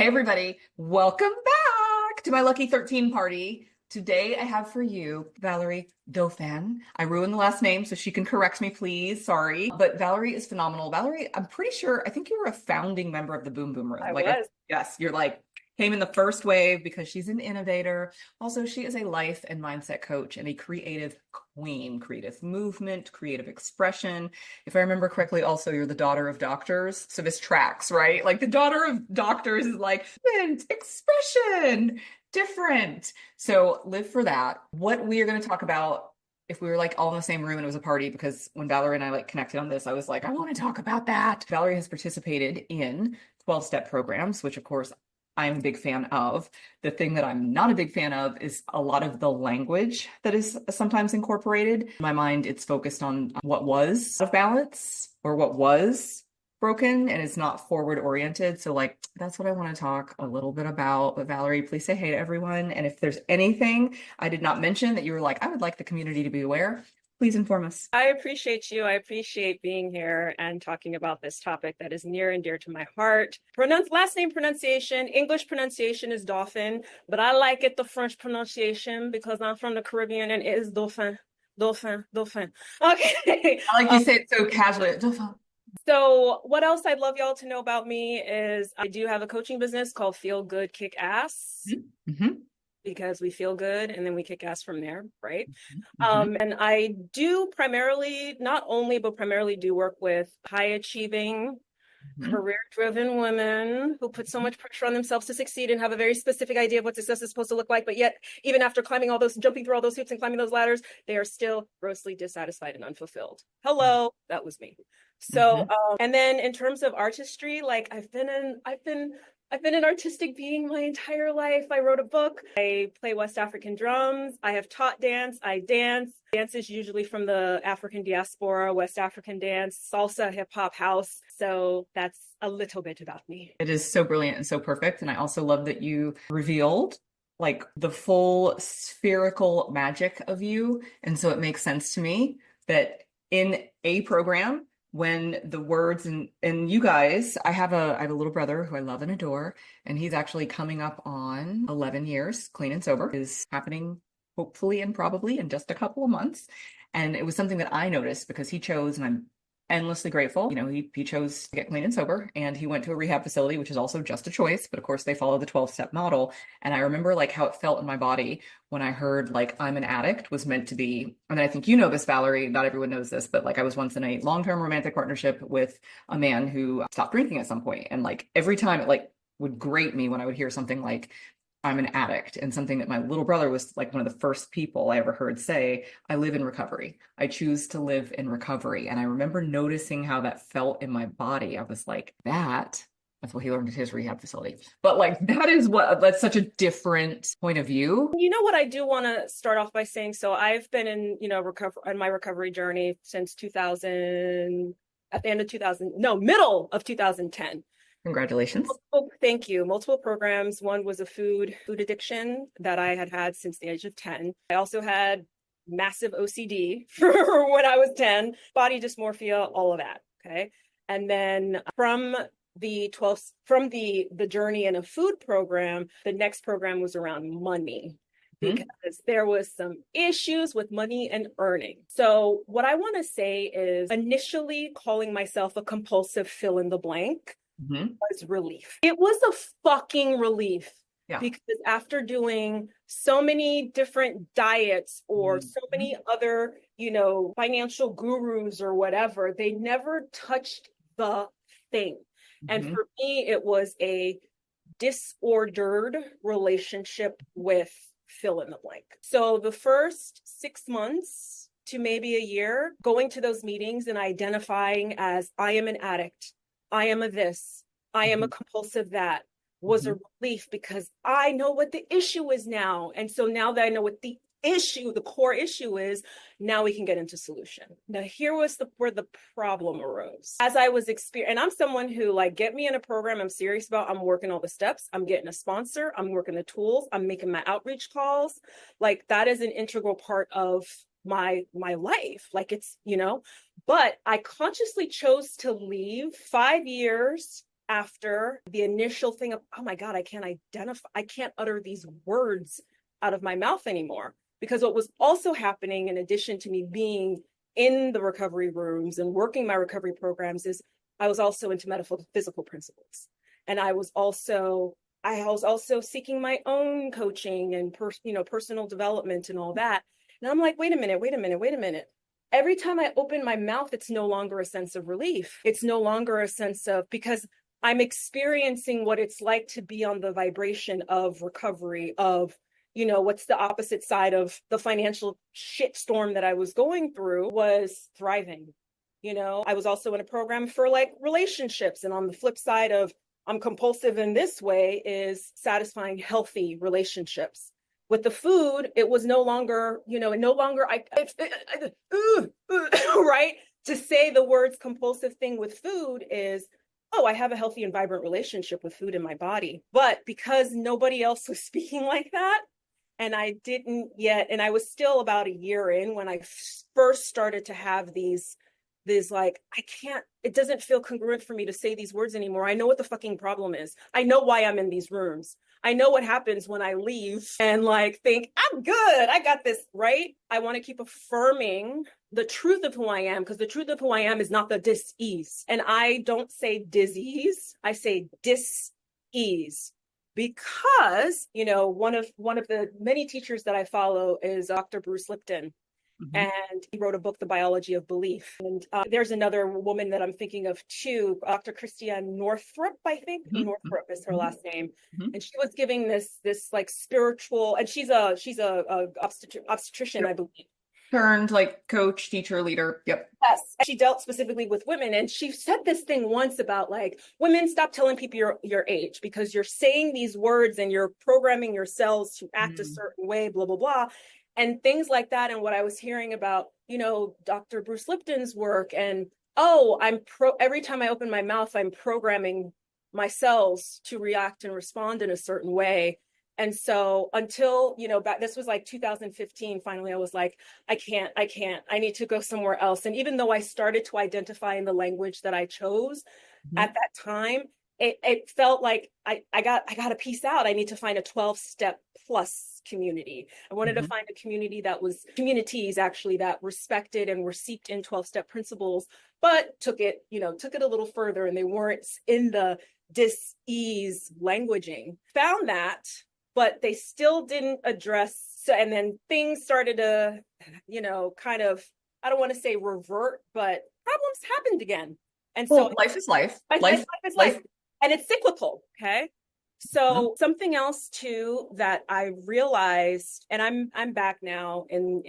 Hey everybody, welcome back to my Lucky 13 party. Today I have for you Valerie Dauphin. I ruined the last name, so she can correct me, please. Sorry. But Valerie is phenomenal. Valerie, I'm pretty sure, I think you were a founding member of the Boom Boom Room. I was. Yes, you're like, came in the first wave because she's an innovator. Also, she is a life and mindset coach and a creative queen, creative movement, creative expression. If I remember correctly, also you're the daughter of doctors. So this tracks, right? Like the daughter of doctors is like expression, different. So live for that. What we are going to talk about, if we were like all in the same room and it was a party, because when Valerie and I like connected on this, I was like, I want to talk about that. Valerie has participated in 12-step programs, which of course I'm a big fan of. The thing that I'm not a big fan of is a lot of the language that is sometimes incorporated. In my mind, it's focused on what was out of balance or what was broken and it's not forward oriented. So like, that's what I want to talk a little bit about. But Valerie, please say hey to everyone. And if there's anything I did not mention that you were like, I would like the community to be aware, please inform us. I appreciate you. I appreciate being here and talking about this topic that is near and dear to my heart. Last name pronunciation, English pronunciation is Dauphin, but I like it the French pronunciation because I'm from the Caribbean and it is Dauphin. Dauphin, Dauphin. Okay. I like you say it so casually. Dauphin. So what else I'd love y'all to know about me is I do have a coaching business called Feel Good, Kick Ass. Mm-hmm. Because we feel good and then we kick ass from there, right? Mm-hmm. And I do primarily, not only, but primarily do work with high achieving, career-driven women who put so much pressure on themselves to succeed and have a very specific idea of what success is supposed to look like. But yet, even after climbing all those, jumping through all those hoops and climbing those ladders, they are still grossly dissatisfied and unfulfilled. Hello, that was me. So, and then in terms of artistry, like I've been an artistic being my entire life. I wrote a book. I play West African drums. I have taught dance. I dance. Dance is usually from the African diaspora, West African dance, salsa, hip hop, house. So that's a little bit about me. It is so brilliant and so perfect. And I also love that you revealed like the full spherical magic of you. And so it makes sense to me that in a program, when the words and you guys, I have a little brother who I love and adore, and he's actually coming up on 11 years clean and sober. Is happening hopefully and probably in just a couple of months. And it was something that I noticed because he chose, and I'm endlessly grateful. You know, he chose to get clean and sober, and he went to a rehab facility, which is also just a choice, but of course they follow the 12-step model. And I remember like how it felt in my body when I heard like I'm an addict was meant to be. And I think you know this, Valerie, not everyone knows this, but like I was once in a long-term romantic partnership with a man who stopped drinking at some point. And like every time it like would grate me when I would hear something like I'm an addict, and something that my little brother was like one of the first people I ever heard say, I live in recovery. I choose to live in recovery. And I remember noticing how that felt in my body. I was like, that's what he learned at his rehab facility. But like, that's such a different point of view. You know what I do want to start off by saying? So I've been in, my recovery journey since 2000, at the end of 2000, no, middle of 2010. Congratulations. Thank you. Multiple programs. One was a food addiction that I had since the age of 10. I also had massive OCD for when I was 10, body dysmorphia, all of that. Okay. And then from the journey in a food program, the next program was around money, because there was some issues with money and earning. So what I want to say is initially calling myself a compulsive fill in the blank was relief. It was a fucking relief. Yeah. Because after doing so many different diets or so many other, financial gurus or whatever, they never touched the thing. And for me, it was a disordered relationship with fill in the blank. So the first 6 months to maybe a year, going to those meetings and identifying as I am an addict, I am a this, I am a compulsive that, was a relief because I know what the issue is now. And so now that I know what the core issue is, now we can get into solution. Now here was where the problem arose. As I was and I'm someone who like, get me in a program I'm serious about, I'm working all the steps, I'm getting a sponsor, I'm working the tools, I'm making my outreach calls. Like that is an integral part of my life. Like it's, but I consciously chose to leave 5 years after the initial thing of, oh my God, I can't utter these words out of my mouth anymore. Because what was also happening, in addition to me being in the recovery rooms and working my recovery programs, is I was also into metaphysical principles. And I was also seeking my own coaching and personal development and all that. And I'm like, wait a minute. Every time I open my mouth, it's no longer a sense of relief. It's no longer a sense of, because I'm experiencing what it's like to be on the vibration of recovery, of, what's the opposite side of the financial shitstorm that I was going through, was thriving. I was also in a program for like relationships. And on the flip side of I'm compulsive in this way is satisfying healthy relationships. With the food, it was no longer, right? To say the words compulsive thing with food is, oh, I have a healthy and vibrant relationship with food in my body. But because nobody else was speaking like that, and I didn't yet, and I was still about a year in when I first started to have these like, it doesn't feel congruent for me to say these words anymore. I know what the fucking problem is. I know why I'm in these rooms. I know what happens when I leave and like think, I'm good, I got this, right? I want to keep affirming the truth of who I am, because the truth of who I am is not the dis-ease. And I don't say disease, I say dis-ease. Because, one of the many teachers that I follow is Dr. Bruce Lipton. Mm-hmm. And he wrote a book, The Biology of Belief. And there's another woman that I'm thinking of too, Dr. Christiane Northrup, I think. Mm-hmm. Northrup is her last name. Mm-hmm. And she was giving this like spiritual, and she's a obstetrician, yep. I believe. Turned like coach, teacher, leader. Yep. Yes. She dealt specifically with women. And she said this thing once about like, women, stop telling people your age, because you're saying these words and you're programming your cells to act a certain way, blah, blah, blah. And things like that. And what I was hearing about, Dr. Bruce Lipton's work, and every time I open my mouth, I'm programming my cells to react and respond in a certain way. And so until, this was like 2015, finally, I was like, I need to go somewhere else. And even though I started to identify in the language that I chose at that time, it felt like I got to piece out. I need to find a 12-step plus community. I wanted to find a community communities actually that respected and were steeped in 12-step principles, but took it a little further, and they weren't in the dis-ease languaging. Found that, but they still didn't address. And then things started to, kind of, I don't want to say revert, but problems happened again. And so life is life. Life is life. And it's cyclical. Okay. So something else too that I realized, and I'm back now in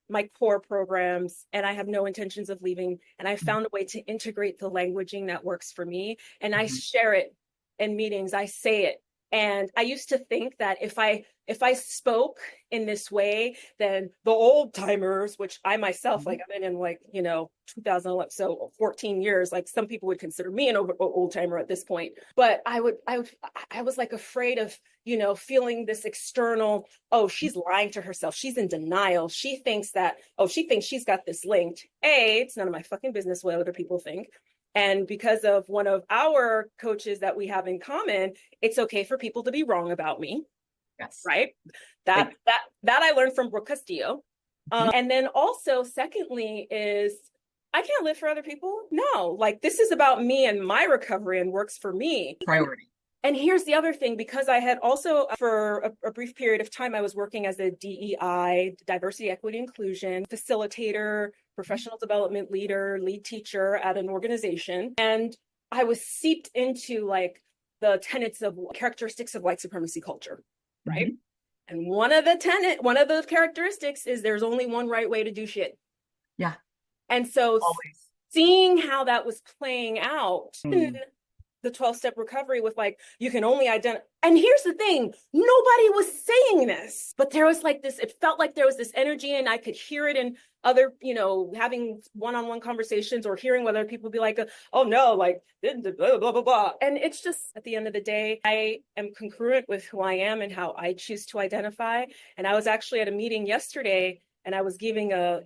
my core programs, and I have no intentions of leaving. And I found a way to integrate the languaging that works for me. And I share it in meetings. I say it. And I used to think that if I spoke in this way, then the old timers, which I myself, like I've been in 2011, so 14 years, like some people would consider me an old timer at this point. But I was like afraid of, feeling this external, oh, she's lying to herself. She's in denial. She thinks she's got this linked. It's none of my fucking business what other people think. And because of one of our coaches that we have in common, it's okay for people to be wrong about me. Yes. Right. That I learned from Brooke Castillo. And then also, secondly, is I can't live for other people. No, like this is about me and my recovery and works for me. Priority. And here's the other thing, because I had also, for a brief period of time, I was working as a DEI, diversity, equity, inclusion facilitator, professional development leader, lead teacher at an organization. And I was seeped into like the tenets of characteristics of white supremacy culture, right? And one of the characteristics is there's only one right way to do shit. Yeah. And so seeing how that was playing out in the 12-step recovery with like, you can only identify. And here's the thing, nobody was saying this, but there was like this, it felt like there was this energy, and I could hear it in other, having one-on-one conversations or hearing whether people be like, oh no, like blah, blah, blah, blah. And it's just, at the end of the day, I am congruent with who I am and how I choose to identify. And I was actually at a meeting yesterday, and I was giving a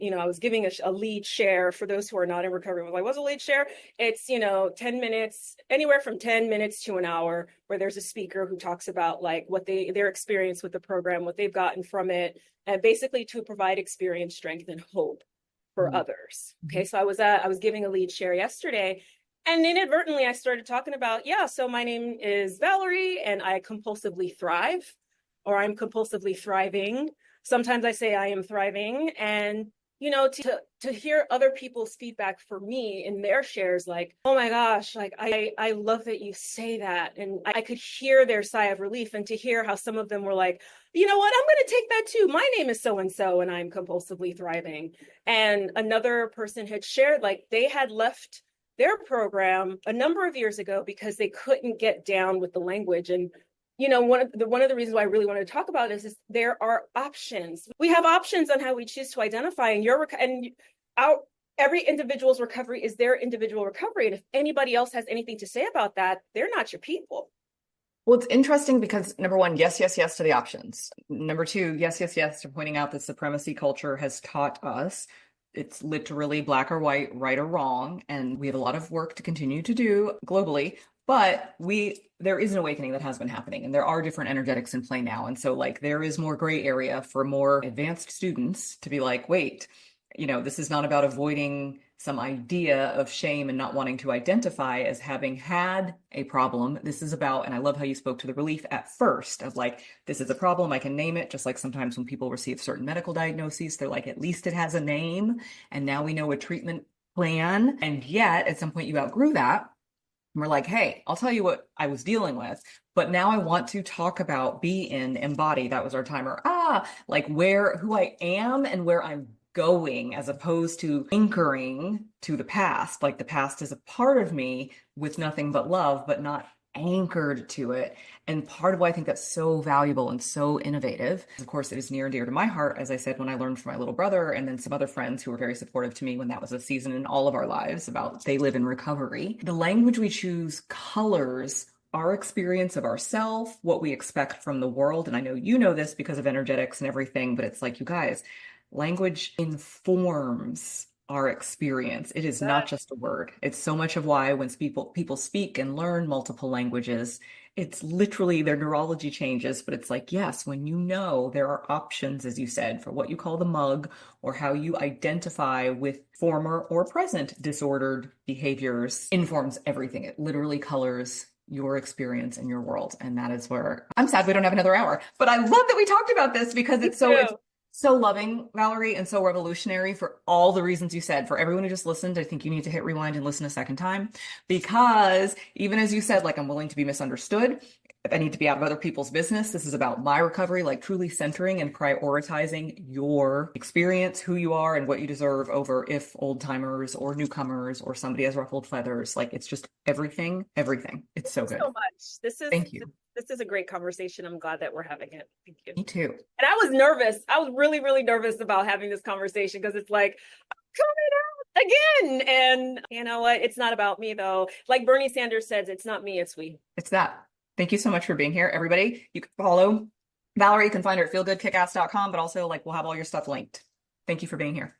lead share for those who are not in recovery. Like, what's a lead share? It's, 10 minutes, anywhere from 10 minutes to an hour, where there's a speaker who talks about like what their experience with the program, what they've gotten from it, and basically to provide experience, strength, and hope for others. Okay. So I was giving a lead share yesterday, and inadvertently I started talking about, so my name is Valerie and I compulsively thrive, or I'm compulsively thriving. Sometimes I say I am thriving. And to hear other people's feedback for me in their shares, like, oh my gosh, like I love that you say that. And I could hear their sigh of relief, and to hear how some of them were like, you know what, I'm going to take that too. My name is so-and-so and I'm compulsively thriving. And another person had shared, like, they had left their program a number of years ago because they couldn't get down with the language. And one of the reasons why I really wanted to talk about this is there are options. We have options on how we choose to identify, and every individual's recovery is their individual recovery. And if anybody else has anything to say about that, they're not your people. Well, it's interesting because number one, yes, yes, yes to the options. Number two, yes, yes, yes to pointing out that supremacy culture has taught us it's literally black or white, right or wrong. And we have a lot of work to continue to do globally. But there is an awakening that has been happening, and there are different energetics in play now. And so like there is more gray area for more advanced students to be like, wait, this is not about avoiding some idea of shame and not wanting to identify as having had a problem. This is about, and I love how you spoke to the relief at first of like, this is a problem, I can name it. Just like sometimes when people receive certain medical diagnoses, they're like, at least it has a name. And now we know a treatment plan. And yet at some point you outgrew that. And we're like, hey, I'll tell you what I was dealing with, but now I want to talk about embody. That was our timer. Like who I am and where I'm going, as opposed to anchoring to the past. Like the past is a part of me with nothing but love, but not anchored to it. And part of why I think that's so valuable and so innovative, of course, it is near and dear to my heart, as I said, when I learned from my little brother and then some other friends who were very supportive to me when that was a season in all of our lives about they live in recovery. The language we choose colors our experience of ourselves, what we expect from the world. And I know you know this because of energetics and everything, but it's like, you guys, language informs our experience. It is not just a word. It's so much of why when people speak and learn multiple languages, it's literally their neurology changes. But it's like, yes, when there are options, as you said, for what you call the mug or how you identify with former or present disordered behaviors, informs everything. It literally colors your experience in your world. And that is where I'm sad we don't have another hour, but I love that we talked about this because it's so loving, Valerie, and so revolutionary for all the reasons you said. For everyone who just listened, I think you need to hit rewind and listen a second time, because even as you said, like, I'm willing to be misunderstood. If I need to be out of other people's business, this is about my recovery, like truly centering and prioritizing your experience, who you are and what you deserve over if old timers or newcomers or somebody has ruffled feathers. Like it's just everything. It's so good. So much. Thank you. This is a great conversation. I'm glad that we're having it. Thank you. Me too. And I was nervous. I was really, really nervous about having this conversation because it's like, I'm coming out again. And you know what? It's not about me though. Like Bernie Sanders says, it's not me, it's we. It's that. Thank you so much for being here, everybody. You can follow Valerie. You can find her at feelgoodkickass.com, but also like we'll have all your stuff linked. Thank you for being here.